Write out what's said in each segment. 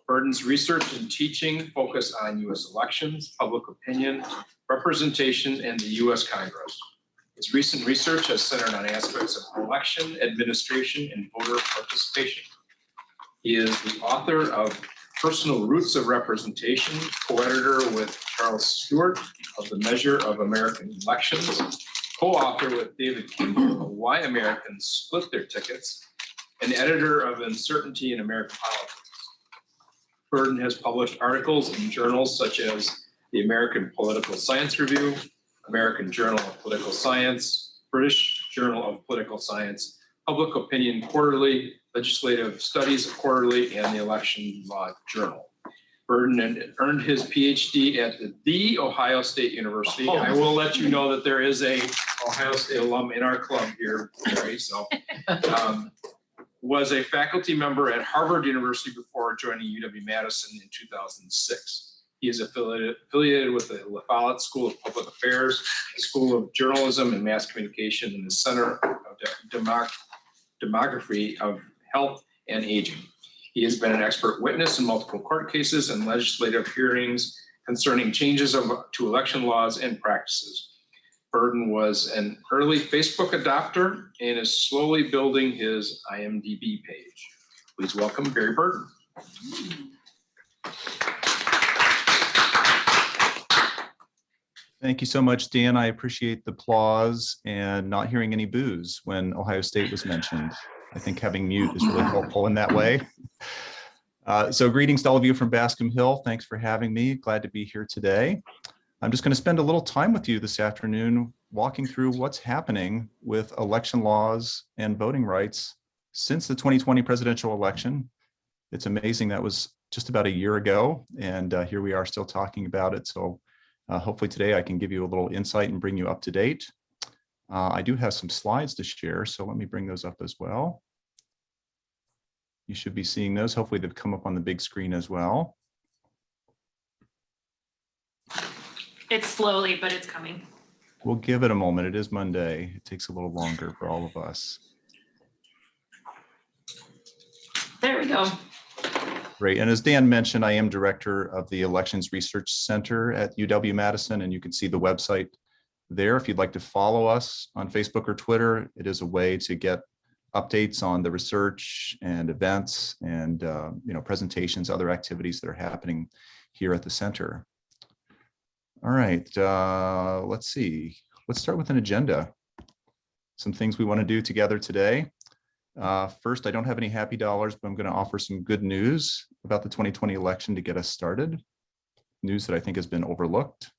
Burden's research and teaching focus on U.S. elections, public opinion, representation, and the U.S. Congress. His recent research has centered on aspects of election, administration, and voter participation. He is the author of Personal Roots of Representation, co-editor with Charles Stewart of The Measure of American Elections, co-author with David King of Why Americans Split Their Tickets, and editor of Uncertainty in American Politics. Burden has published articles in journals such as the American Political Science Review, American Journal of Political Science, British Journal of Political Science, Public Opinion Quarterly, Legislative Studies Quarterly, and the Election Law Journal. Burden earned his PhD at the Ohio State University. I will let you know that there is a Ohio State alum in our club here, Mary. So, was a faculty member at Harvard University before joining UW-Madison in 2006. He is affiliated with the La Follette School of Public Affairs, the School of Journalism and Mass Communication, and the Center of Demography of Health and Aging. He has been an expert witness in multiple court cases and legislative hearings concerning changes to election laws and practices. Burden was an early Facebook adopter and is slowly building his IMDb page. Please welcome Barry Burden. Thank you so much, Dan. I appreciate the applause and not hearing any boos when Ohio State was mentioned. I think having mute is really helpful in that way. So greetings to all of you from Bascom Hill. Thanks for having me. Glad to be here today. I'm just going to spend a little time with you this afternoon walking through what's happening with election laws and voting rights since the 2020 presidential election. It's amazing that was just about a year ago, and here we are still talking about it. So hopefully today I can give you a little insight and bring you up to date. I do have some slides to share, so let me bring those up as well. You should be seeing those. Hopefully they've come up on the big screen as well. It's slowly, but it's coming. We'll give it a moment. It is Monday. It takes a little longer for all of us. There we go. Great. And as Dan mentioned, I am director of the Elections Research Center at UW-Madison, and you can see the website there. If you'd like to follow us on Facebook or Twitter, it is a way to get updates on the research and events and presentations, other activities that are happening here at the center. All right, let's see. Let's start with an agenda. Some things we want to do together today. First, I don't have any happy dollars, but I'm going to offer some good news about the 2020 election to get us started. News that I think has been overlooked.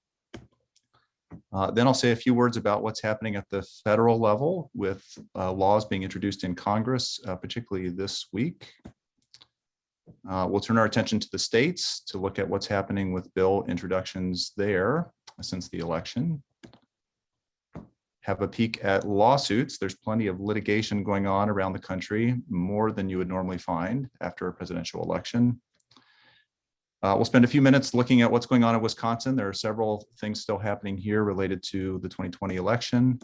Then I'll say a few words about what's happening at the federal level with laws being introduced in Congress, particularly this week. We'll turn our attention to the states to look at what's happening with bill introductions there since the election. Have a peek at lawsuits. There's plenty of litigation going on around the country, more than you would normally find after a presidential election. We'll spend a few minutes looking at what's going on in Wisconsin. There are several things still happening here related to the 2020 election.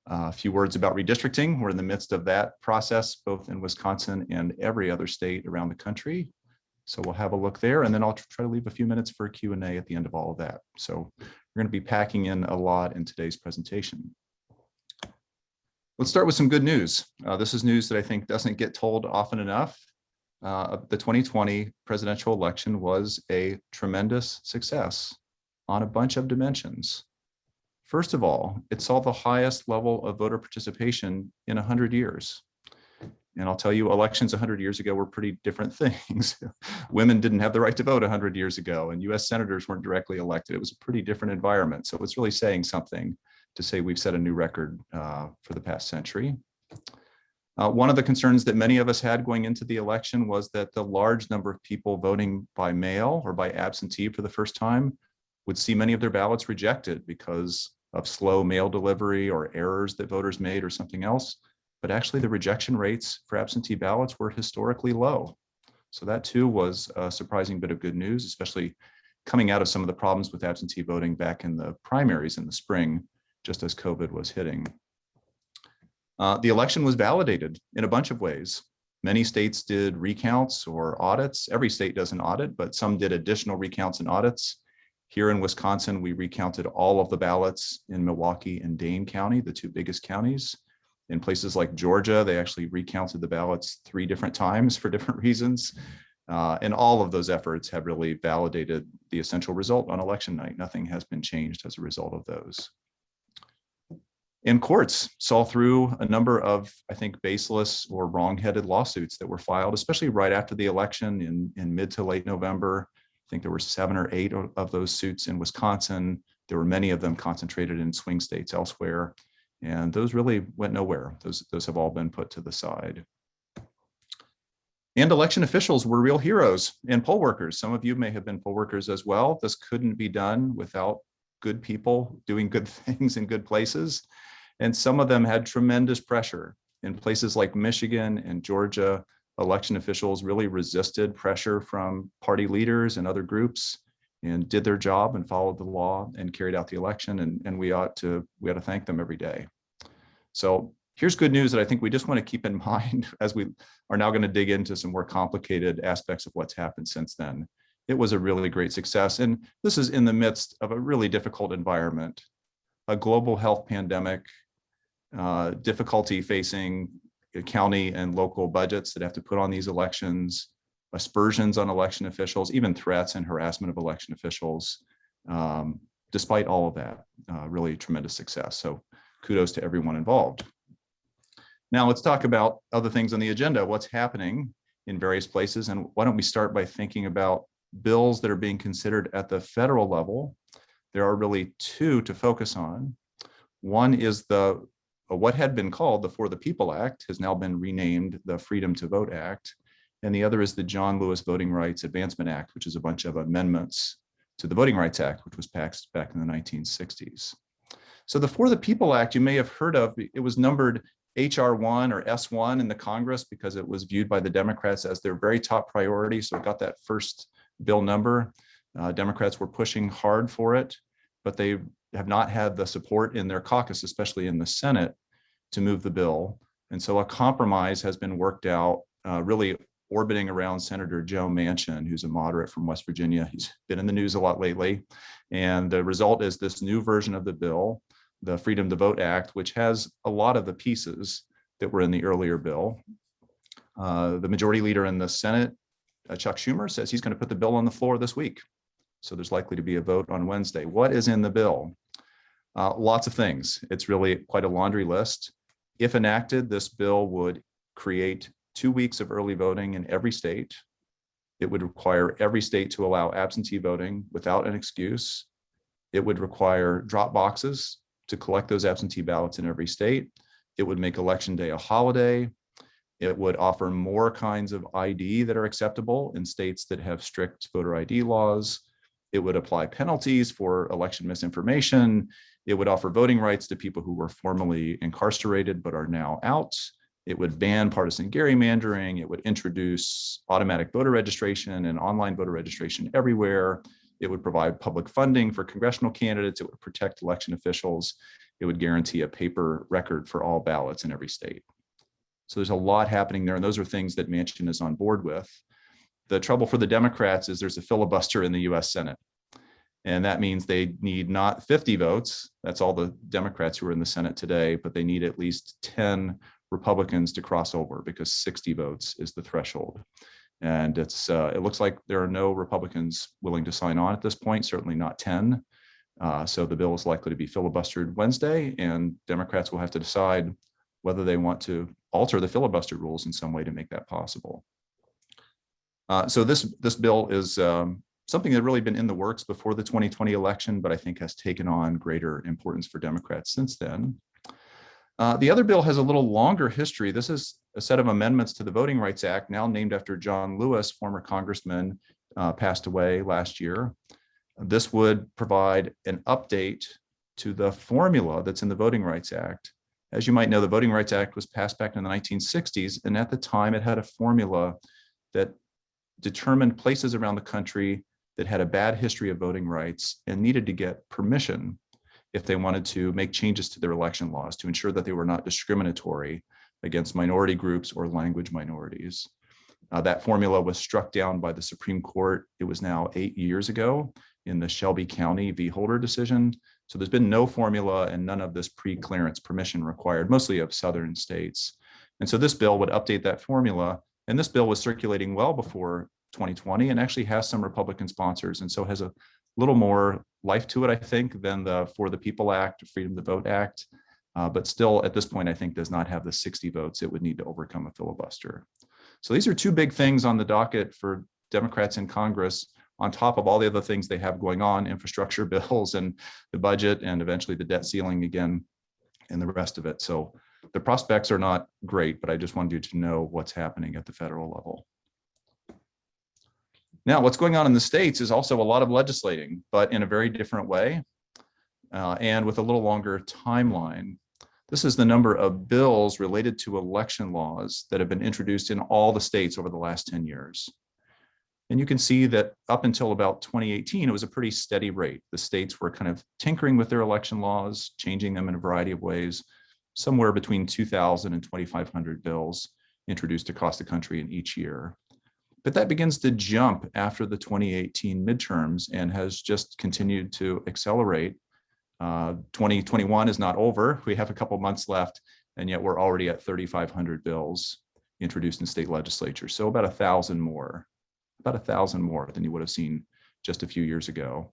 A few words about redistricting. We're in the midst of that process, both in Wisconsin and every other state around the country. So we'll have a look there, and then I'll try to leave a few minutes for a Q&A at the end of all of that. So we're going to be packing in a lot in today's presentation. Let's start with some good news. This is news that I think doesn't get told often enough. The 2020 presidential election was a tremendous success on a bunch of dimensions. First of all, it saw the highest level of voter participation in 100 years. And I'll tell you, elections 100 years ago were pretty different things. Women didn't have the right to vote 100 years ago, and US senators weren't directly elected. It was a pretty different environment. So it's really saying something to say we've set a new record for the past century. One of the concerns that many of us had going into the election was that the large number of people voting by mail or by absentee for the first time would see many of their ballots rejected because of slow mail delivery or errors that voters made or something else. But actually the rejection rates for absentee ballots were historically low. So that too was a surprising bit of good news, especially coming out of some of the problems with absentee voting back in the primaries in the spring, just as COVID was hitting. The election was validated in a bunch of ways. Many states did recounts or audits. Every state does an audit, but some did additional recounts and audits. Here in Wisconsin, we recounted all of the ballots in Milwaukee and Dane County, the two biggest counties. In places like Georgia, they actually recounted the ballots 3 different times for different reasons. And all of those efforts have really validated the essential result on election night. Nothing has been changed as a result of those. And courts saw through a number of, I think, baseless or wrong-headed lawsuits that were filed, especially right after the election in mid to late November. I think there were 7 or 8 of those suits in Wisconsin. There were many of them concentrated in swing states elsewhere. And those really went nowhere. Those have all been put to the side. And election officials were real heroes and poll workers. Some of you may have been poll workers as well. This couldn't be done without good people doing good things in good places. And some of them had tremendous pressure. In places like Michigan and Georgia, election officials really resisted pressure from party leaders and other groups and did their job and followed the law and carried out the election. And we ought to thank them every day. So here's good news that I think we just want to keep in mind as we are now going to dig into some more complicated aspects of what's happened since then. It was a really great success. And this is in the midst of a really difficult environment, a global health pandemic, difficulty facing county and local budgets that have to put on these elections, aspersions on election officials, even threats and harassment of election officials. Despite all of that, really tremendous success. So kudos to everyone involved. Now let's talk about other things on the agenda, what's happening in various places. And why don't we start by thinking about bills that are being considered at the federal level. There are really 2 to focus on. One is what had been called the For the People Act has now been renamed the Freedom to Vote Act. And the other is the John Lewis Voting Rights Advancement Act, which is a bunch of amendments to the Voting Rights Act, which was passed back in the 1960s. So the For the People Act, you may have heard of, it was numbered HR1 or S1 in the Congress because it was viewed by the Democrats as their very top priority. So it got that first bill number. Democrats were pushing hard for it, but they have not had the support in their caucus, especially in the Senate, to move the bill. And so a compromise has been worked out, really orbiting around Senator Joe Manchin, who's a moderate from West Virginia. He's been in the news a lot lately. And the result is this new version of the bill, the Freedom to Vote Act, which has a lot of the pieces that were in the earlier bill. The majority leader in the Senate, Chuck Schumer, says he's going to put the bill on the floor this week. So there's likely to be a vote on Wednesday. What is in the bill? Lots of things. It's really quite a laundry list. If enacted, this bill would create 2 weeks of early voting in every state. It would require every state to allow absentee voting without an excuse. It would require drop boxes to collect those absentee ballots in every state. It would make Election Day a holiday. It would offer more kinds of ID that are acceptable in states that have strict voter ID laws. It would apply penalties for election misinformation. It would offer voting rights to people who were formerly incarcerated but are now out. It would ban partisan gerrymandering. It would introduce automatic voter registration and online voter registration everywhere. It would provide public funding for congressional candidates. It would protect election officials. It would guarantee a paper record for all ballots in every state. So there's a lot happening there, and those are things that Manchin is on board with. The trouble for the Democrats is there's a filibuster in the US Senate. And that means they need not 50 votes. That's all the Democrats who are in the Senate today, but they need at least 10 Republicans to cross over because 60 votes is the threshold. And it looks like there are no Republicans willing to sign on at this point, certainly not 10. So the bill is likely to be filibustered Wednesday, and Democrats will have to decide whether they want to alter the filibuster rules in some way to make that possible. So this bill is something that had really been in the works before the 2020 election, but I think has taken on greater importance for Democrats since then. The other bill has a little longer history. This is a set of amendments to the Voting Rights Act, now named after John Lewis, former congressman, passed away last year. This would provide an update to the formula that's in the Voting Rights Act. As you might know, the Voting Rights Act was passed back in the 1960s, and at the time it had a formula that determined places around the country that had a bad history of voting rights and needed to get permission if they wanted to make changes to their election laws to ensure that they were not discriminatory against minority groups or language minorities. That formula was struck down by the Supreme Court. It was now 8 years ago in the Shelby County v. Holder decision. So there's been no formula and none of this pre-clearance permission required, mostly of southern states. And so this bill would update that formula. And this bill was circulating well before 2020 and actually has some Republican sponsors. And so has a little more life to it, I think, than the For the People Act, Freedom to Vote Act. But still, at this point, I think does not have the 60 votes it would need to overcome a filibuster. So these are two big things on the docket for Democrats in Congress, on top of all the other things they have going on, infrastructure bills and the budget and eventually the debt ceiling again and the rest of it. So the prospects are not great, but I just wanted you to know what's happening at the federal level. Now, what's going on in the states is also a lot of legislating, but in a very different way and with a little longer timeline. This is the number of bills related to election laws that have been introduced in all the states over the last 10 years. And you can see that up until about 2018, it was a pretty steady rate. The states were kind of tinkering with their election laws, changing them in a variety of ways, somewhere between 2,000 and 2,500 bills introduced across the country in each year. But that begins to jump after the 2018 midterms and has just continued to accelerate. 2021 is not over. We have a couple months left, and yet we're already at 3,500 bills introduced in state legislatures. So about 1,000 more than you would have seen just a few years ago.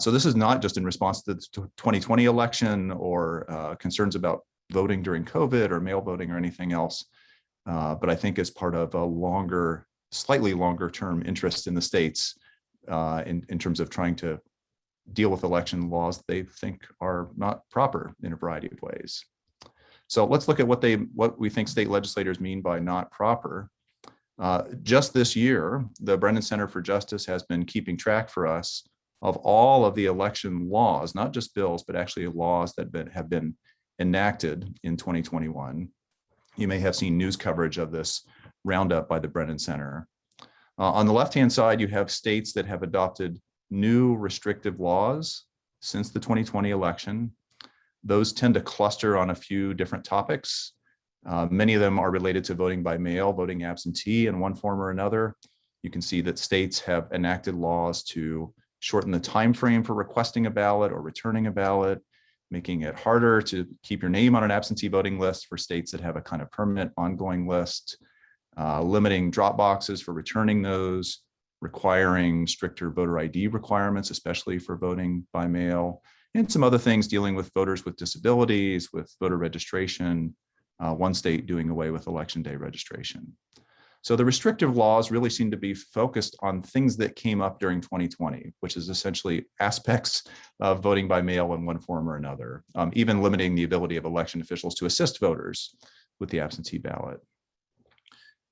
So this is not just in response to the 2020 election or concerns about voting during COVID or mail voting or anything else, but I think as part of a slightly longer term interest in the states in terms of trying to deal with election laws they think are not proper in a variety of ways. So let's look at what we think state legislators mean by not proper. Just this year, the Brennan Center for Justice has been keeping track for us of all of the election laws, not just bills, but actually laws that have been enacted in 2021. You may have seen news coverage of this roundup by the Brennan Center. On the left-hand side, you have states that have adopted new restrictive laws since the 2020 election. Those tend to cluster on a few different topics. Many of them are related to voting by mail, voting absentee in one form or another. You can see that states have enacted laws to shorten the time frame for requesting a ballot or returning a ballot, making it harder to keep your name on an absentee voting list for states that have a kind of permanent ongoing list, limiting drop boxes for returning those, requiring stricter voter ID requirements, especially for voting by mail, and some other things dealing with voters with disabilities, with voter registration, one state doing away with election day registration. So the restrictive laws really seem to be focused on things that came up during 2020, which is essentially aspects of voting by mail in one form or another, even limiting the ability of election officials to assist voters with the absentee ballot.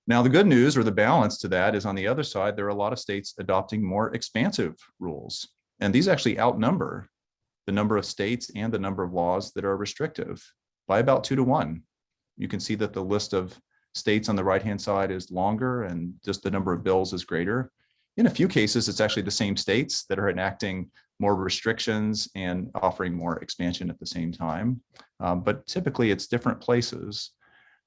Now, the good news or the balance to that is on the other side, there are a lot of states adopting more expansive rules. And these actually outnumber the number of states and the number of laws that are restrictive by about 2 to 1. You can see that the list of states on the right-hand side is longer and just the number of bills is greater. In a few cases, it's actually the same states that are enacting more restrictions and offering more expansion at the same time. But typically it's different places.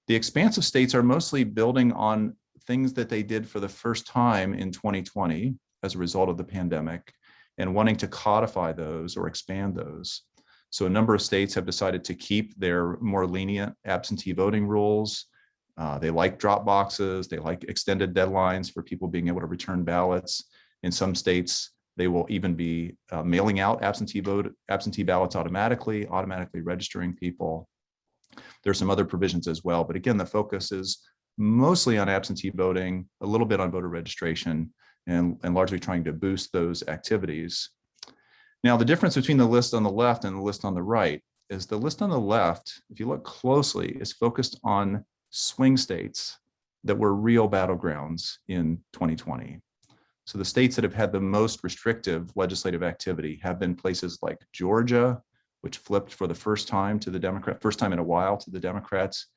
The expansive states are mostly building on things that they did for the first time in 2020 as a result of the pandemic and wanting to codify those or expand those. So a number of states have decided to keep their more lenient absentee voting rules. They like drop boxes, they like extended deadlines for people being able to return ballots. In some states, they will even be mailing out absentee ballots automatically registering people. There's some other provisions as well, but again, the focus is mostly on absentee voting, a little bit on voter registration, and largely trying to boost those activities. Now, the difference between the list on the left and the list on the right is the list on the left, if you look closely, is focused on swing states that were real battlegrounds in 2020. So the states that have had the most restrictive legislative activity have been places like Georgia, which flipped for the first time to the Democrat, first time in a while to the Democrats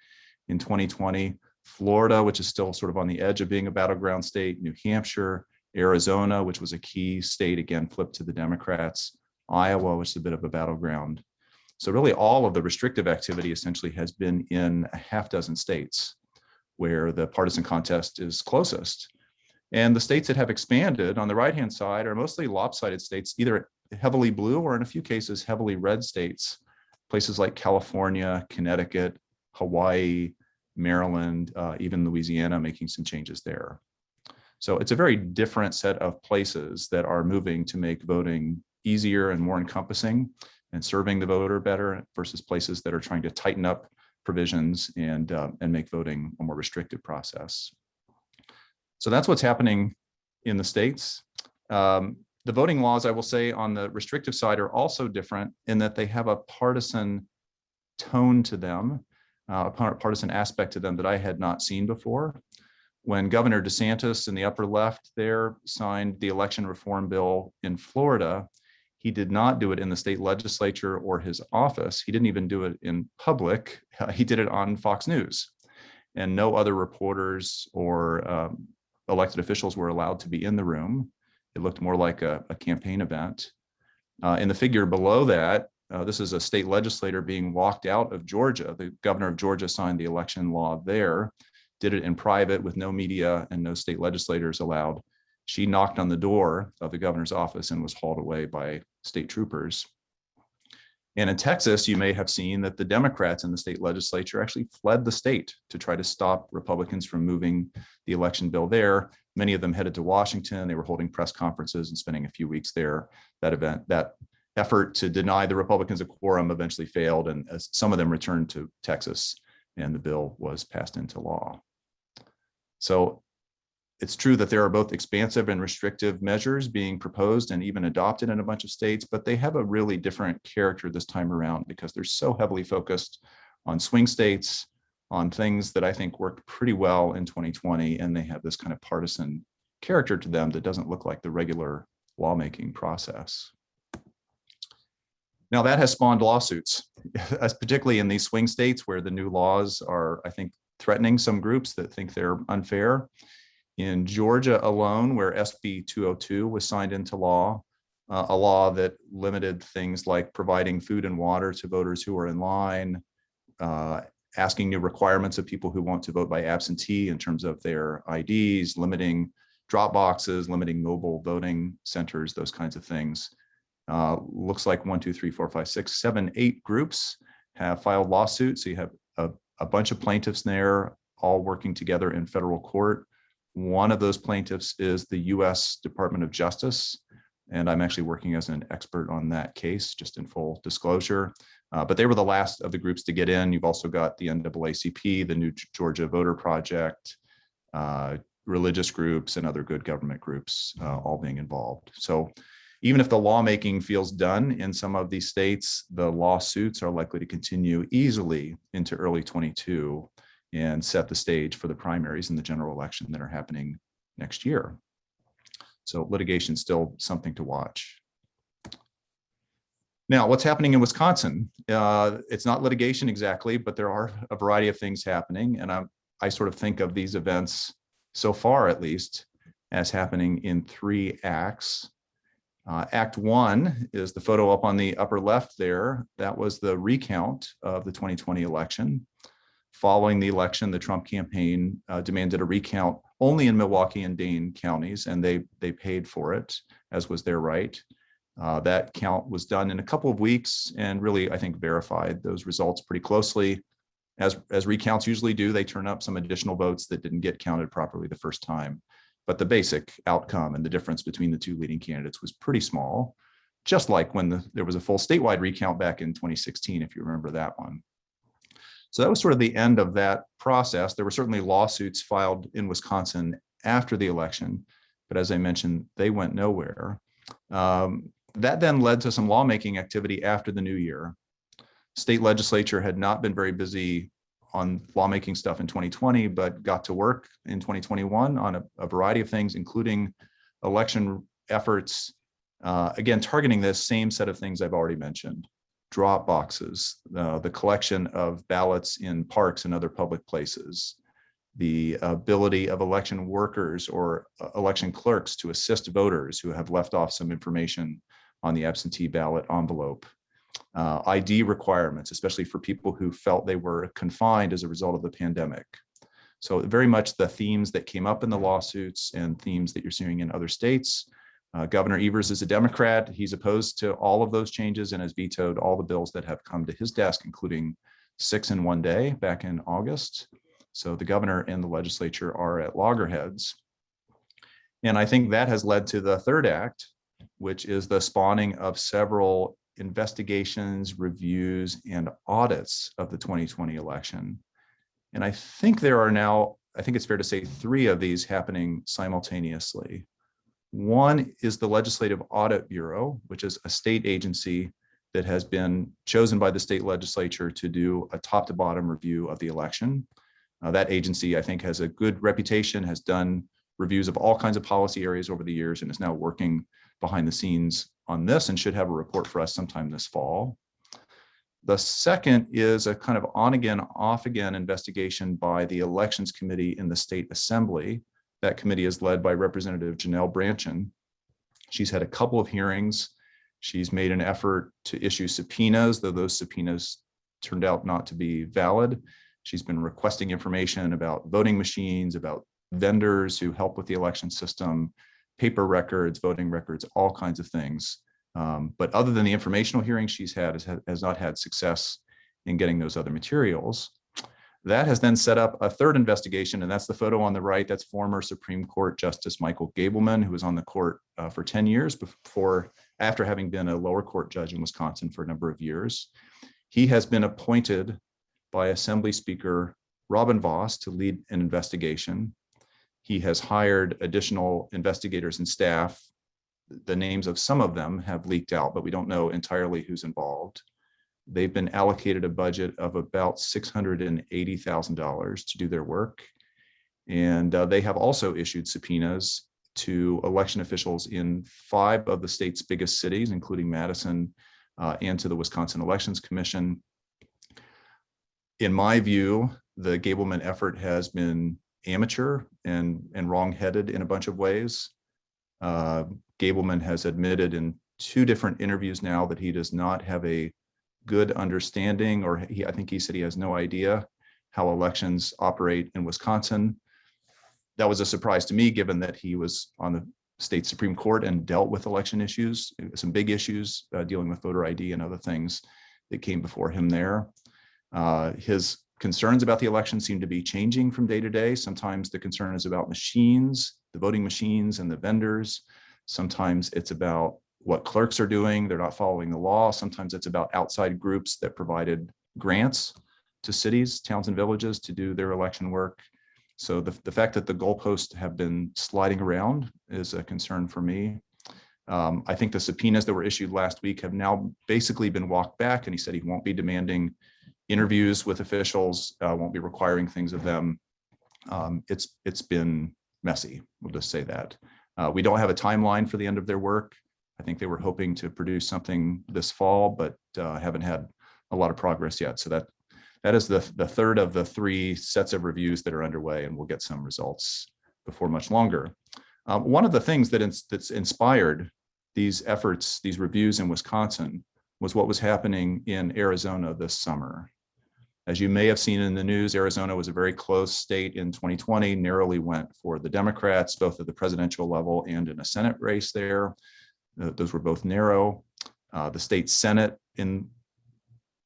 in 2020, Florida, which is still sort of on the edge of being a battleground state, New Hampshire, Arizona, which was a key state, again, flipped to the Democrats, Iowa, which is a bit of a battleground. So really all of the restrictive activity essentially has been in a half dozen states where the partisan contest is closest. And the states that have expanded on the right-hand side are mostly lopsided states, either heavily blue or in a few cases, heavily red states, places like California, Connecticut, Hawaii, Maryland, even Louisiana making some changes there. So it's a very different set of places that are moving to make voting easier and more encompassing and serving the voter better versus places that are trying to tighten up provisions and make voting a more restrictive process. So that's what's happening in the states. The voting laws, I will say, on the restrictive side are also different in that they have a partisan tone to them, a partisan aspect to them that I had not seen before. When Governor DeSantis in the upper left there signed the election reform bill in Florida, he did not do it in the state legislature or his office. He didn't even do it in public. He did it on Fox News, and no other reporters or elected officials were allowed to be in the room. It looked more like a campaign event. In the figure below that, this is a state legislator being walked out of Georgia. The governor of Georgia signed the election law there, did it in private with no media and no state legislators allowed. She knocked on the door of the governor's office and was hauled away by state troopers. And in Texas, you may have seen that the Democrats in the state legislature actually fled the state to try to stop Republicans from moving the election bill there. Many of them headed to Washington. They were holding press conferences and spending a few weeks there. That effort to deny the Republicans a quorum eventually failed, and some of them returned to Texas, and the bill was passed into law. So it's true that there are both expansive and restrictive measures being proposed and even adopted in a bunch of states, but they have a really different character this time around because they're so heavily focused on swing states, on things that I think worked pretty well in 2020, and they have this kind of partisan character to them that doesn't look like the regular lawmaking process. Now that has spawned lawsuits, particularly in these swing states where the new laws are, I think, threatening some groups that think they're unfair. In Georgia alone, where SB 202 was signed into law, a law that limited things like providing food and water to voters who are in line, asking new requirements of people who want to vote by absentee in terms of their IDs, limiting drop boxes, limiting mobile voting centers, those kinds of things. Looks like 1, 2, 3, 4, 5, 6, 7, 8 groups have filed lawsuits. So you have a bunch of plaintiffs there all working together in federal court. One of those plaintiffs is the US Department of Justice, and I'm actually working as an expert on that case, just in full disclosure. But they were the last of the groups to get in. You've also got the NAACP, the New Georgia Voter Project, religious groups, and other good government groups all being involved. So even if the lawmaking feels done in some of these states, the lawsuits are likely to continue easily into early 22 and set the stage for the primaries in the general election that are happening next year. So litigation is still something to watch. Now, what's happening in Wisconsin? It's not litigation exactly, but there are a variety of things happening. And I sort of think of these events, so far at least, as happening in 3 acts. Act 1 is the photo up on the upper left there. That was the recount of the 2020 election. Following the election, the Trump campaign demanded a recount only in Milwaukee and Dane counties, and they paid for it, as was their right. That count was done in a couple of weeks and really, I think, verified those results pretty closely. As recounts usually do, they turn up some additional votes that didn't get counted properly the first time. But the basic outcome and the difference between the 2 leading candidates was pretty small, just like when there was a full statewide recount back in 2016, if you remember that one. So that was sort of the end of that process. There were certainly lawsuits filed in Wisconsin after the election, but as I mentioned, they went nowhere. That then led to some lawmaking activity after the new year. State legislature had not been very busy on lawmaking stuff in 2020, but got to work in 2021 on a variety of things, including election efforts, again, targeting this same set of things I've already mentioned: drop boxes, the collection of ballots in parks and other public places, the ability of election workers or election clerks to assist voters who have left off some information on the absentee ballot envelope, ID requirements, especially for people who felt they were confined as a result of the pandemic. So very much the themes that came up in the lawsuits and themes that you're seeing in other states. Governor Evers is a Democrat. He's opposed to all of those changes and has vetoed all the bills that have come to his desk, including 6 in one day back in August. So the governor and the legislature are at loggerheads. And I think that has led to the third act, which is the spawning of several investigations, reviews, and audits of the 2020 election. And I think there are now, I think it's fair to say, 3 of these happening simultaneously. One is the Legislative Audit Bureau, which is a state agency that has been chosen by the state legislature to do a top to bottom review of the election. That agency, I think, has a good reputation, has done reviews of all kinds of policy areas over the years, and is now working behind the scenes on this and should have a report for us sometime this fall. The second is a kind of on again, off again investigation by the Elections Committee in the State Assembly. That committee is led by Representative Janelle Branchin. She's had a couple of hearings. She's made an effort to issue subpoenas, though those subpoenas turned out not to be valid. She's been requesting information about voting machines, about vendors who help with the election system, paper records, voting records, all kinds of things. But other than the informational hearings she's had, has not had success in getting those other materials. That has then set up a third investigation, and that's the photo on the right. That's former Supreme Court Justice Michael Gableman, who was on the court for 10 years after having been a lower court judge in Wisconsin for a number of years. He has been appointed by Assembly Speaker Robin Vos to lead an investigation. He has hired additional investigators and staff. The names of some of them have leaked out, but we don't know entirely who's involved. They've been allocated a budget of about $680,000 to do their work. And they have also issued subpoenas to election officials in 5 of the state's biggest cities, including Madison, and to the Wisconsin Elections Commission. In my view, the Gableman effort has been amateur and wrong-headed in a bunch of ways. Gableman has admitted in 2 different interviews now that he does not have a good understanding, or I think he said he has no idea how elections operate in Wisconsin. That was a surprise to me, given that he was on the state Supreme Court and dealt with election issues, some big issues dealing with voter ID and other things that came before him there. His concerns about the election seem to be changing from day to day. Sometimes the concern is about machines, the voting machines and the vendors. Sometimes it's about what clerks are doing. They're not following the law. Sometimes it's about outside groups that provided grants to cities, towns, and villages to do their election work. So the fact that the goalposts have been sliding around is a concern for me. I think the subpoenas that were issued last week have now basically been walked back, and he said he won't be demanding interviews with officials, won't be requiring things of them. It's been messy, we'll just say that. We don't have a timeline for the end of their work. I think they were hoping to produce something this fall, but haven't had a lot of progress yet. So that is the third of the 3 sets of reviews that are underway, and we'll get some results before much longer. One of the things that's inspired these efforts, these reviews in Wisconsin, was what was happening in Arizona this summer. As you may have seen in the news, Arizona was a very close state in 2020, narrowly went for the Democrats, both at the presidential level and in a Senate race there. Those were both narrow. The state Senate in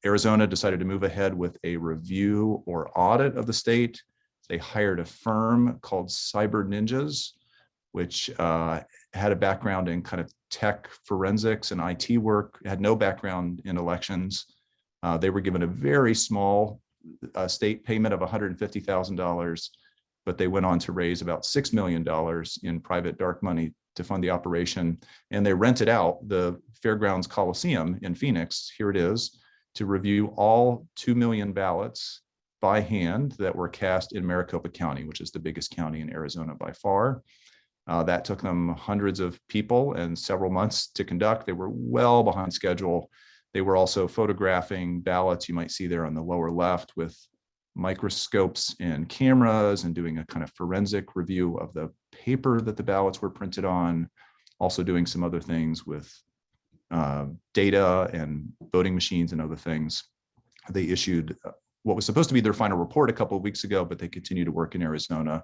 Arizona decided to move ahead with a review or audit of the state. They hired a firm called Cyber Ninjas, which had a background in kind of tech forensics and IT work, had no background in elections. They were given a very small state payment of $150,000, but they went on to raise about $6 million in private dark money to fund the operation. And they rented out the Fairgrounds Coliseum in Phoenix, here it is, to review all 2 million ballots by hand that were cast in Maricopa County, which is the biggest county in Arizona by far. That took them hundreds of people and several months to conduct. They were well behind schedule. They were also photographing ballots you might see there on the lower left with microscopes and cameras, and doing a kind of forensic review of the paper that the ballots were printed on, also doing some other things with data and voting machines and other things. They issued what was supposed to be their final report a couple of weeks ago, but they continue to work in Arizona.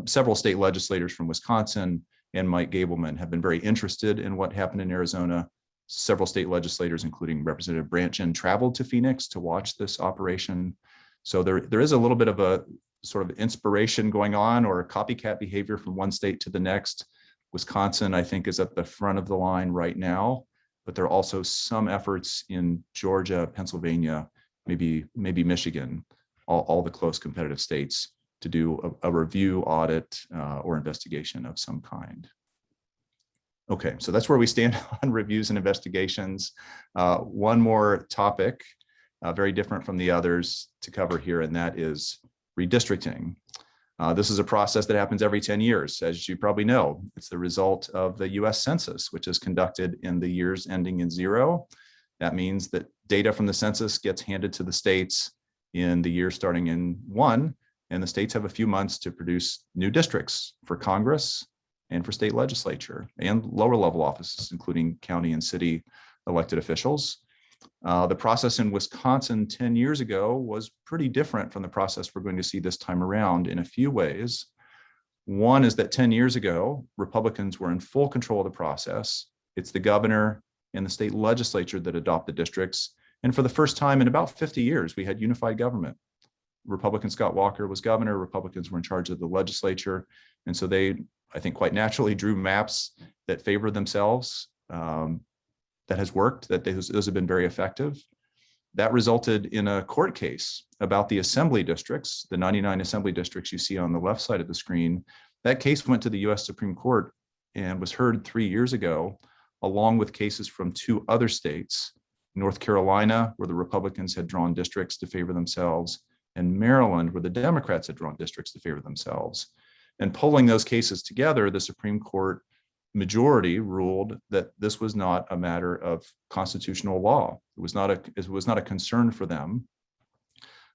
Several state legislators from Wisconsin and Mike Gableman have been very interested in what happened in Arizona. Several state legislators, including Representative Brennan, traveled to Phoenix to watch this operation. So there is a little bit of a sort of inspiration going on, or copycat behavior from one state to the next. Wisconsin, I think, is at the front of the line right now, but there are also some efforts in Georgia, Pennsylvania, maybe Michigan, all the close competitive states, to do a review, audit, or investigation of some kind. Okay, so that's where we stand on reviews and investigations. One more topic, very different from the others, to cover here, and that is redistricting. This is a process that happens every 10 years, as you probably know. It's the result of the US Census, which is conducted in the years ending in 0. That means that data from the census gets handed to the states in the year starting in 1, and the states have a few months to produce new districts for Congress and for state legislature and lower level offices, including county and city elected officials. The process in Wisconsin 10 years ago was pretty different from the process we're going to see this time around in a few ways. One is that 10 years ago, Republicans were in full control of the process. It's the governor and the state legislature that adopt the districts. And for the first time in about 50 years, we had unified government. Republican Scott Walker was governor, Republicans were in charge of the legislature. And so they, I think, quite naturally drew maps that favor themselves. That has worked, that those have been very effective. That resulted in a court case about the assembly districts, the 99 assembly districts you see on the left side of the screen. That case went to the US Supreme Court and was heard 3 years ago, along with cases from 2 other states, North Carolina, where the Republicans had drawn districts to favor themselves, and Maryland, where the Democrats had drawn districts to favor themselves. And pulling those cases together, the Supreme Court majority ruled that this was not a matter of constitutional law. It was not a concern for them.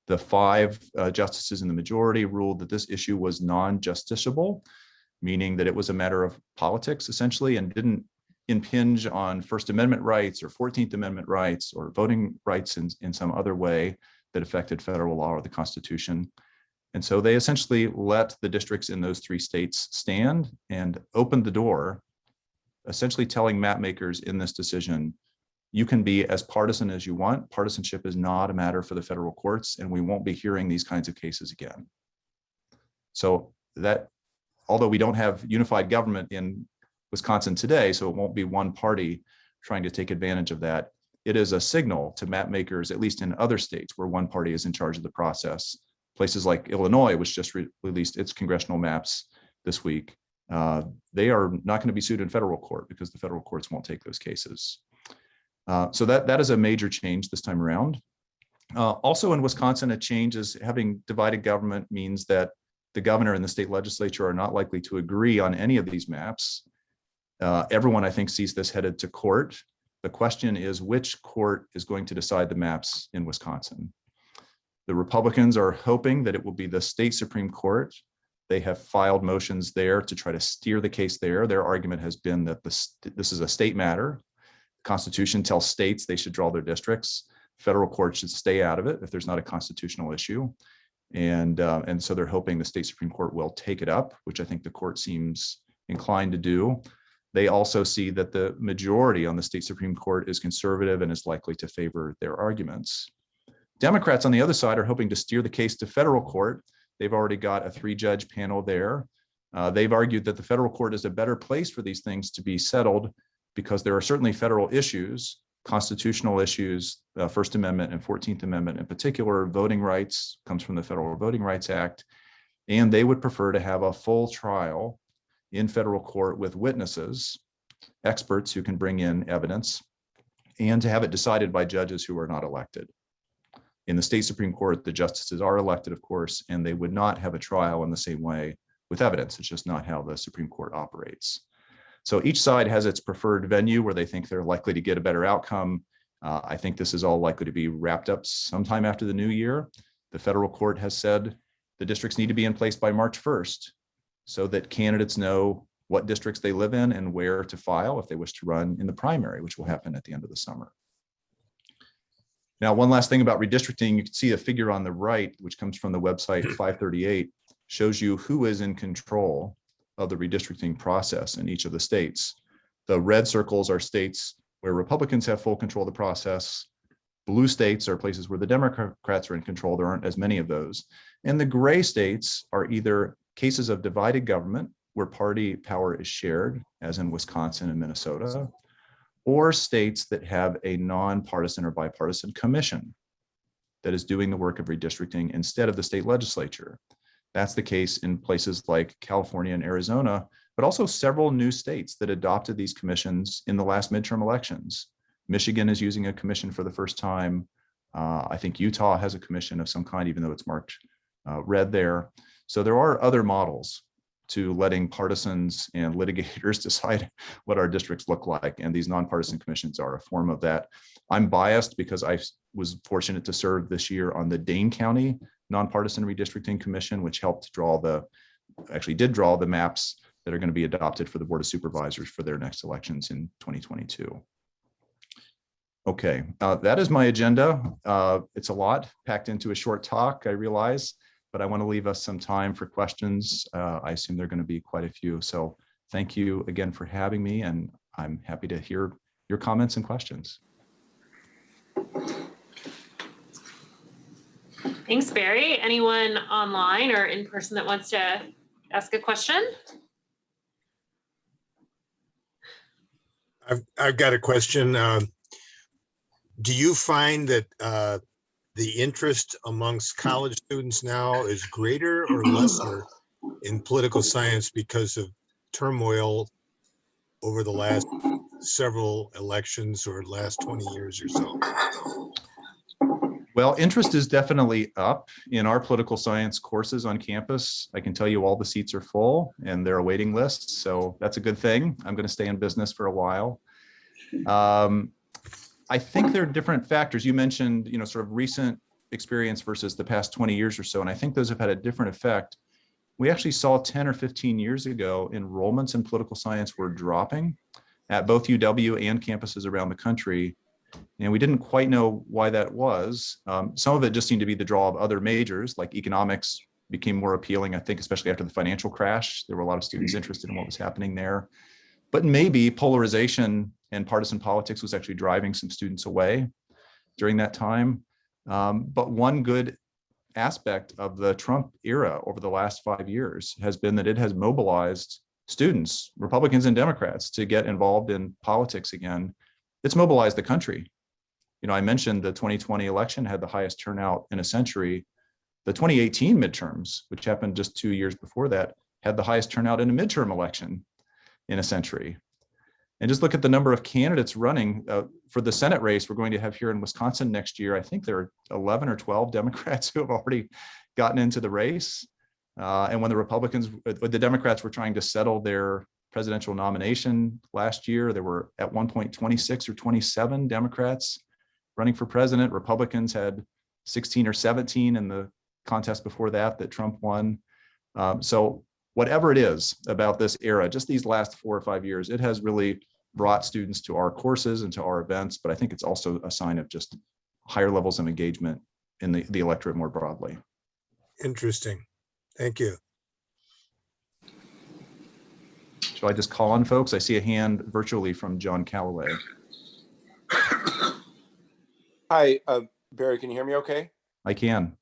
The 5 justices in the majority ruled that this issue was non-justiciable, meaning that it was a matter of politics, essentially, and didn't impinge on First Amendment rights or 14th Amendment rights or voting rights in some other way that affected federal law or the Constitution. And so they essentially let the districts in those 3 states stand and opened the door, essentially telling map makers in this decision, you can be as partisan as you want. Partisanship is not a matter for the federal courts, and we won't be hearing these kinds of cases again. So that, although we don't have unified government in Wisconsin today, so it won't be one party trying to take advantage of that, it is a signal to map makers, at least in other states where one party is in charge of the process. Places like Illinois, which just released its congressional maps this week, they are not going to be sued in federal court because the federal courts won't take those cases. So that is a major change this time around. Also in Wisconsin, a change is having divided government means that the governor and the state legislature are not likely to agree on any of these maps. Everyone, I think, sees this headed to court. The question is, which court is going to decide the maps in Wisconsin? The Republicans are hoping that it will be the state Supreme Court. They have filed motions there to try to steer the case there. Their argument has been that this is a state matter. The Constitution tells states they should draw their districts. Federal courts should stay out of it if there's not a constitutional issue. And so they're hoping the state Supreme Court will take it up, which I think the court seems inclined to do. They also see that the majority on the state Supreme Court is conservative and is likely to favor their arguments. Democrats on the other side are hoping to steer the case to federal court. They've already got a 3-judge panel there. They've argued that the federal court is a better place for these things to be settled because there are certainly federal issues, constitutional issues, First Amendment and 14th Amendment in particular. Voting rights comes from the Federal Voting Rights Act, and they would prefer to have a full trial in federal court with witnesses, experts who can bring in evidence, and to have it decided by judges who are not elected. In the state Supreme Court, the justices are elected, of course, and they would not have a trial in the same way with evidence. It's just not how the Supreme Court operates. So each side has its preferred venue where they think they're likely to get a better outcome. I think this is all likely to be wrapped up sometime after the new year. The federal court has said the districts need to be in place by March 1st so that candidates know what districts they live in, and where to file if they wish to run in the primary, which will happen at the end of the summer. Now, one last thing about redistricting, you can see a figure on the right, which comes from the website 538, shows you who is in control of the redistricting process in each of the states. The red circles are states where Republicans have full control of the process. Blue states are places where the Democrats are in control. There aren't as many of those. And the gray states are either cases of divided government where party power is shared, as in Wisconsin and Minnesota, or states that have a nonpartisan or bipartisan commission that is doing the work of redistricting instead of the state legislature. That's the case in places like California and Arizona, but also several new states that adopted these commissions in the last midterm elections. Michigan is using a commission for the first time. I think Utah has a commission of some kind, even though it's marked red there. So there are other models to letting partisans and litigators decide what our districts look like. And these nonpartisan commissions are a form of that. I'm biased because I was fortunate to serve this year on the Dane County Nonpartisan Redistricting Commission, which helped draw did draw the maps that are going to be adopted for the Board of Supervisors for their next elections in 2022. Okay, that is my agenda. It's a lot packed into a short talk, I realize, but I want to leave us some time for questions. I assume there are going to be quite a few. So thank you again for having me, and I'm happy to hear your comments and questions. Thanks, Barry. Anyone online or in person that wants to ask a question? I've got a question. Do you find that the interest amongst college students now is greater or lesser in political science because of turmoil over the last several elections or last 20 years or so? Well, interest is definitely up in our political science courses on campus. I can tell you all the seats are full and there are waiting lists, so that's a good thing. I'm going to stay in business for a while. I think there are different factors. You mentioned, sort of recent experience versus the past 20 years or so, and I think those have had a different effect. We actually saw 10 or 15 years ago, enrollments in political science were dropping at both UW and campuses around the country. And we didn't quite know why that was. Some of it just seemed to be the draw of other majors, like economics became more appealing, I think, especially after the financial crash. There were a lot of students interested in what was happening there. But maybe polarization and partisan politics was actually driving some students away during that time. But one good aspect of the Trump era over the last 5 years has been that it has mobilized students, Republicans and Democrats, to get involved in politics again. It's mobilized the country. I mentioned the 2020 election had the highest turnout in a century. The 2018 midterms, which happened just 2 years before that, had the highest turnout in a midterm election in a century. And just look at the number of candidates running for the Senate race we're going to have here in Wisconsin next year. I think there are 11 or 12 Democrats who have already gotten into the race. And when the Democrats were trying to settle their presidential nomination last year, there were at one point 26 or 27 Democrats running for president. Republicans had 16 or 17 in the contest before that Trump won. So whatever it is about this era, just these last 4 or 5 years, it has really brought students to our courses and to our events. But I think it's also a sign of just higher levels of engagement in the electorate more broadly. Interesting. Thank you. Shall I just call on folks? I see a hand virtually from John Calloway. Hi, Barry, can you hear me okay? I can.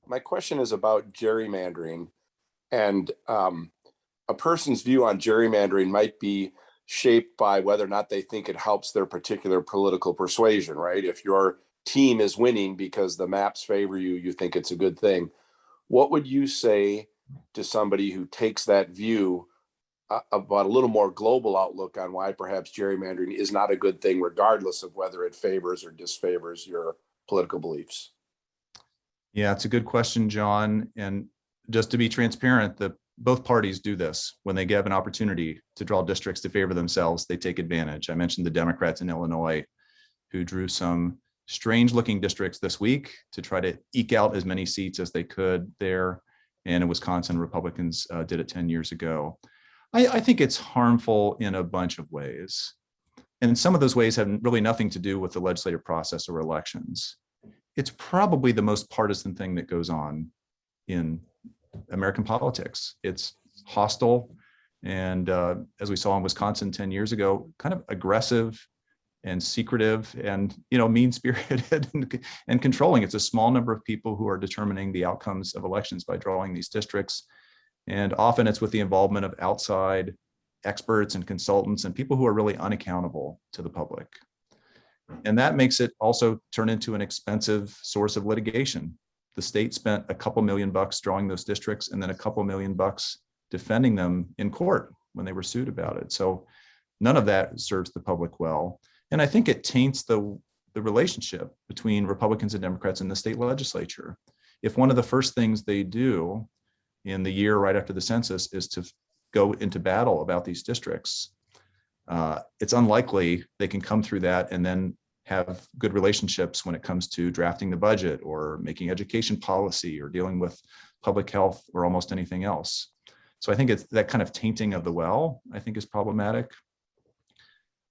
My question is about gerrymandering, and a person's view on gerrymandering might be shaped by whether or not they think it helps their particular political persuasion, right? If your team is winning because the maps favor you, you think it's a good thing. What would you say to somebody who takes that view about a little more global outlook on why perhaps gerrymandering is not a good thing, regardless of whether it favors or disfavors your political beliefs? Yeah, it's a good question, John. And just to be transparent, both parties do this. When they give an opportunity to draw districts to favor themselves, they take advantage. I mentioned the Democrats in Illinois who drew some strange looking districts this week to try to eke out as many seats as they could there. And in Wisconsin, Republicans did it 10 years ago. I think it's harmful in a bunch of ways. And some of those ways have really nothing to do with the legislative process or elections. It's probably the most partisan thing that goes on in American politics. It's hostile. And as we saw in Wisconsin 10 years ago, kind of aggressive and secretive and, mean-spirited and controlling. It's a small number of people who are determining the outcomes of elections by drawing these districts. And often it's with the involvement of outside experts and consultants and people who are really unaccountable to the public. And that makes it also turn into an expensive source of litigation. The state spent a couple $1 million drawing those districts and then a couple $1 million defending them in court when they were sued about it. So none of that serves the public well. And I think it taints the relationship between Republicans and Democrats in the state legislature. If one of the first things they do in the year right after the census is to go into battle about these districts, it's unlikely they can come through that and then have good relationships when it comes to drafting the budget or making education policy or dealing with public health or almost anything else. So I think it's that kind of tainting of the well, I think, is problematic.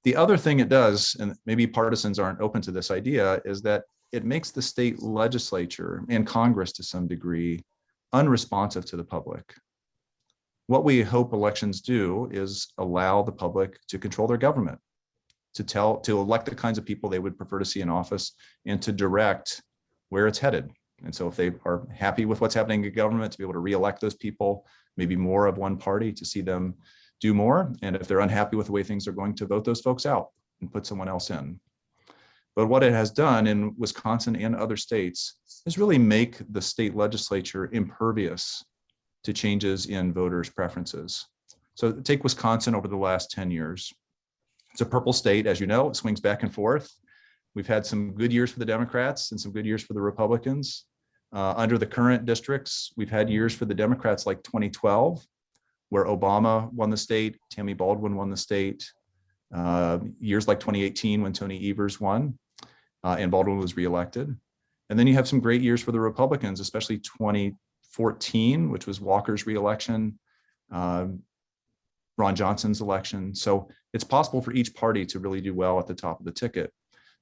The other thing it does, and maybe partisans aren't open to this idea, is that it makes the state legislature and Congress to some degree unresponsive to the public. What we hope elections do is allow the public to control their government, to elect the kinds of people they would prefer to see in office and to direct where it's headed. And so if they are happy with what's happening in government, to be able to reelect those people, maybe more of one party, to see them do more. And if they're unhappy with the way things are going, to vote those folks out and put someone else in. But what it has done in Wisconsin and other states is really make the state legislature impervious to changes in voters' preferences. So take Wisconsin over the last 10 years. It's a purple state, as you know, it swings back and forth. We've had some good years for the Democrats and some good years for the Republicans. Under the current districts, we've had years for the Democrats like 2012, where Obama won the state, Tammy Baldwin won the state. Years like 2018 when Tony Evers won and Baldwin was reelected. And then you have some great years for the Republicans, especially 2014, which was Walker's reelection, Ron Johnson's election. So it's possible for each party to really do well at the top of the ticket.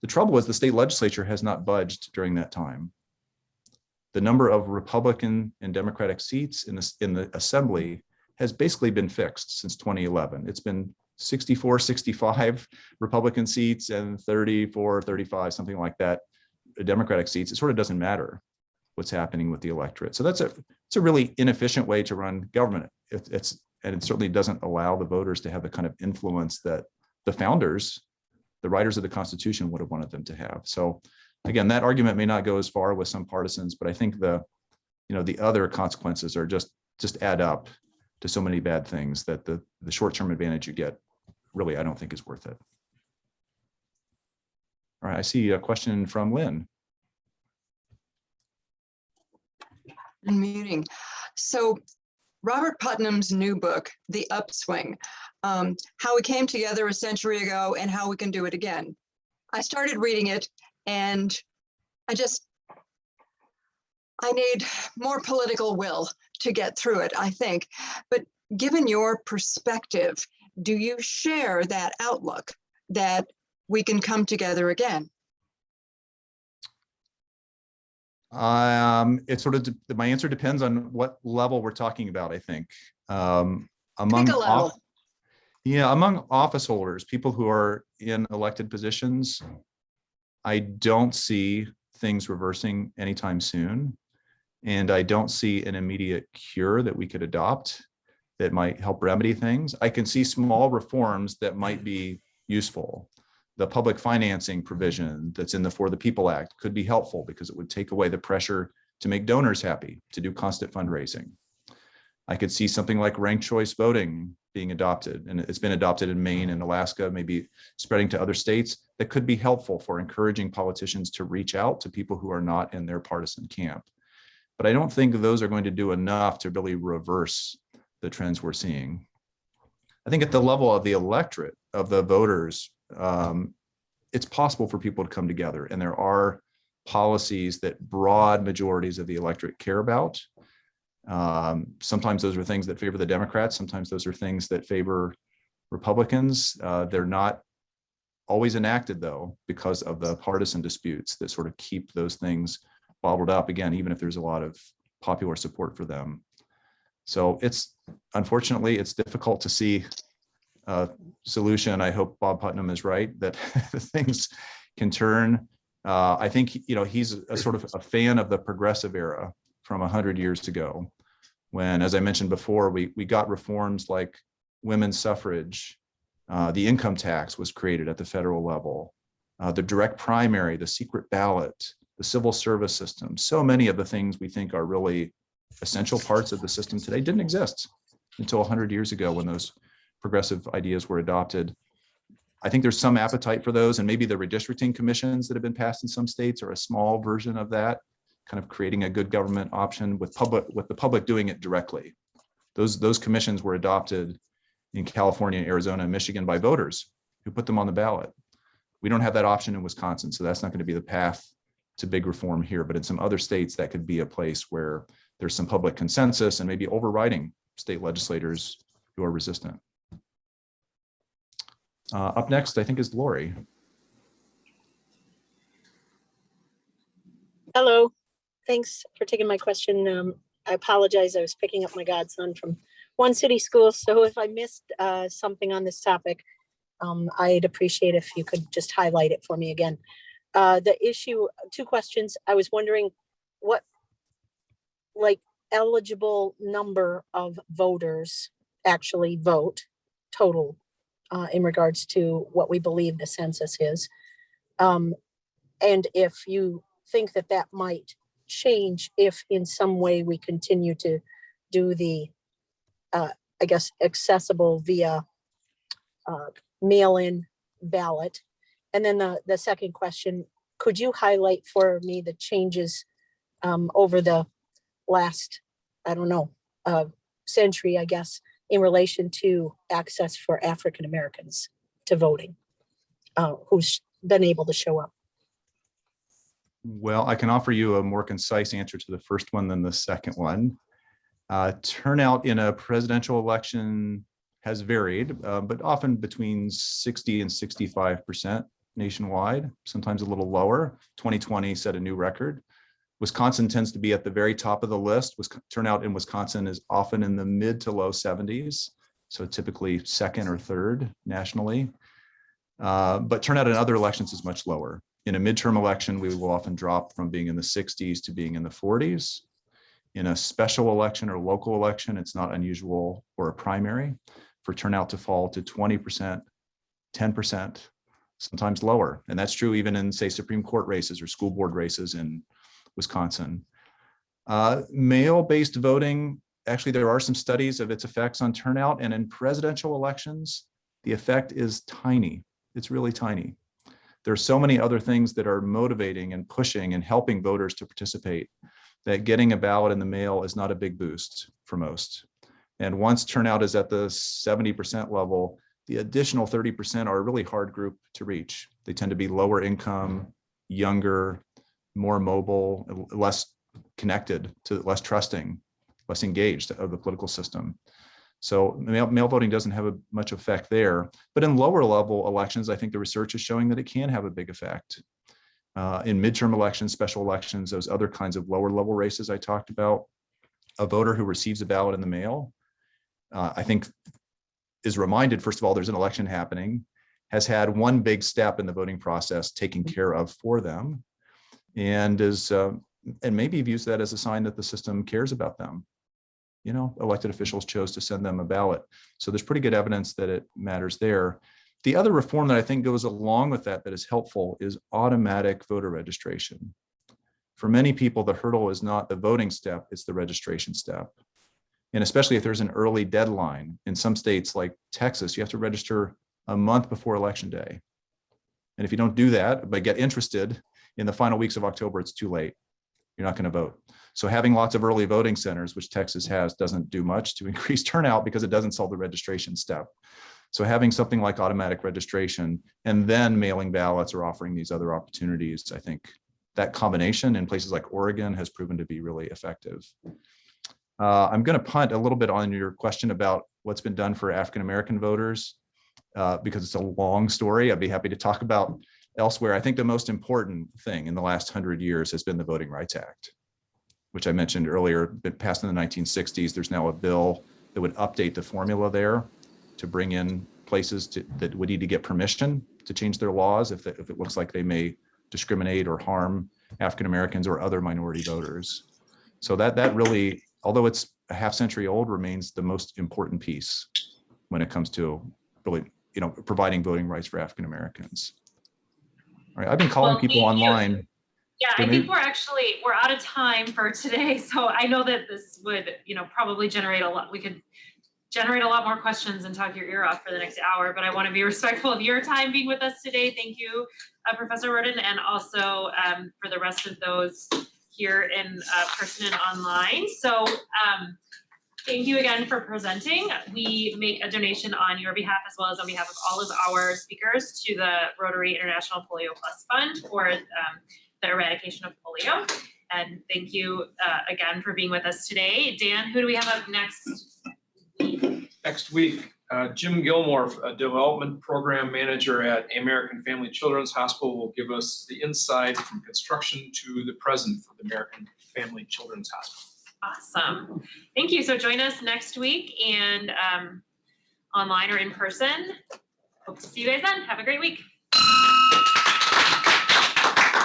The trouble is the state legislature has not budged during that time. The number of Republican and Democratic seats in the assembly has basically been fixed since 2011. It's been 64, 65 Republican seats and 34, 35, something like that, Democratic seats. It sort of doesn't matter what's happening with the electorate. So it's a really inefficient way to run government. And it certainly doesn't allow the voters to have the kind of influence that the founders, the writers of the Constitution, would have wanted them to have. So again, that argument may not go as far with some partisans, but I think the other consequences are just add up to so many bad things that the short-term advantage you get really, I don't think, is worth it. All right, I see a question from Lynn. Unmuting. So Robert Putnam's new book, The Upswing, How We Came Together a Century Ago and How We Can Do It Again. I started reading it and I need more political will to get through it, I think. But given your perspective, do you share that outlook that we can come together again? My answer depends on what level we're talking about, I think. Among office holders, people who are in elected positions, I don't see things reversing anytime soon. And I don't see an immediate cure that we could adopt that might help remedy things. I can see small reforms that might be useful. The public financing provision that's in the For the People Act could be helpful because it would take away the pressure to make donors happy, to do constant fundraising. I could see something like ranked choice voting being adopted, and it's been adopted in Maine and Alaska, maybe spreading to other states, that could be helpful for encouraging politicians to reach out to people who are not in their partisan camp. But I don't think those are going to do enough to really reverse the trends we're seeing. I think at the level of the electorate, of the voters, it's possible for people to come together, and there are policies that broad majorities of the electorate care about. Sometimes those are things that favor the Democrats. Sometimes those are things that favor Republicans. They're not always enacted, though, because of the partisan disputes that sort of keep those things bottled up, again, even if there's a lot of popular support for them. So unfortunately, it's difficult to see a solution. I hope Bob Putnam is right, that things can turn. I think, he's a sort of a fan of the progressive era from 100 years ago, when, as I mentioned before, we got reforms like women's suffrage, the income tax was created at the federal level, the direct primary, the secret ballot, the civil service system. So many of the things we think are really essential parts of the system today didn't exist until 100 years ago, when those progressive ideas were adopted. I think there's some appetite for those, and maybe the redistricting commissions that have been passed in some states are a small version of that, kind of creating a good government option with the public doing it directly. Those commissions were adopted in California, Arizona, and Michigan by voters who put them on the ballot. We don't have that option in Wisconsin, so that's not going to be the path to big reform here. But in some other states, that could be a place where there's some public consensus and maybe overriding state legislators who are resistant. Up next, I think, is Lori. Hello, thanks for taking my question. I apologize, I was picking up my godson from one city school, so if I missed something on this topic, I'd appreciate if you could just highlight it for me again. The issue, 2 questions. I was wondering what, eligible number of voters actually vote total in regards to what we believe the census is. And if you think that that might change if in some way we continue to do the, I guess, accessible via mail-in ballot. And then the second question, could you highlight for me the changes over the last, I don't know, century, I guess, in relation to access for African Americans to voting, who's been able to show up? Well, I can offer you a more concise answer to the first one than the second one. Turnout in a presidential election has varied, but often between 60 and 65% nationwide, sometimes a little lower. 2020 set a new record. Wisconsin tends to be at the very top of the list. Turnout in Wisconsin is often in the mid to low 70s, so typically second or third nationally. But turnout in other elections is much lower. In a midterm election, we will often drop from being in the 60s to being in the 40s. In a special election or local election, it's not unusual, or a primary, for turnout to fall to 20%, 10%, sometimes lower. And that's true even in, say, Supreme Court races or school board races in Wisconsin. Mail-based voting, actually, there are some studies of its effects on turnout, and in presidential elections, the effect is tiny. It's really tiny. There are so many other things that are motivating and pushing and helping voters to participate that getting a ballot in the mail is not a big boost for most. And once turnout is at the 70% level, the additional 30% are a really hard group to reach. They tend to be lower income, younger, more mobile, less connected, less trusting, less engaged of the political system. So mail voting doesn't have much effect there. But in lower level elections, I think the research is showing that it can have a big effect. In midterm elections, special elections, those other kinds of lower level races I talked about, a voter who receives a ballot in the mail, I think is reminded, first of all, there's an election happening, has had one big step in the voting process taken care of for them, and maybe views that as a sign that the system cares about them. You know, elected officials chose to send them a ballot. So there's pretty good evidence that it matters there. The other reform that I think goes along with that is helpful is automatic voter registration. For many people, the hurdle is not the voting step, it's the registration step. And especially if there's an early deadline. In some states like Texas, you have to register a month before Election Day. And if you don't do that, but get interested in the final weeks of October, it's too late. You're not going to vote. So having lots of early voting centers, which Texas has, doesn't do much to increase turnout because it doesn't solve the registration step. So having something like automatic registration and then mailing ballots or offering these other opportunities, I think that combination in places like Oregon has proven to be really effective. I'm going to punt a little bit on your question about what's been done for African-American voters because it's a long story. I'd be happy to talk about elsewhere. I think the most important thing in the last 100 years has been the Voting Rights Act, which I mentioned earlier, been passed in the 1960s. There's now a bill that would update the formula there to bring in places that would need to get permission to change their laws if it looks like they may discriminate or harm African-Americans or other minority voters. So that really, although it's a half century old, remains the most important piece when it comes to really, providing voting rights for African-Americans. All right, I've been calling people online. Yeah, I think we're out of time for today. So I know that this would, probably generate a lot. We could generate a lot more questions and talk your ear off for the next hour, but I want to be respectful of your time being with us today. Thank you, Professor Roden, and also for the rest of those here in person and online. So thank you again for presenting. We make a donation on your behalf as well as on behalf of all of our speakers to the Rotary International Polio Plus Fund for the eradication of polio. And thank you again for being with us today. Dan, who do we have up next? Next week, Jim Gilmore, a development program manager at American Family Children's Hospital, will give us the inside from construction to the present for the American Family Children's Hospital. Awesome. Thank you. So join us next week and online or in person. Hope to see you guys then. Have a great week.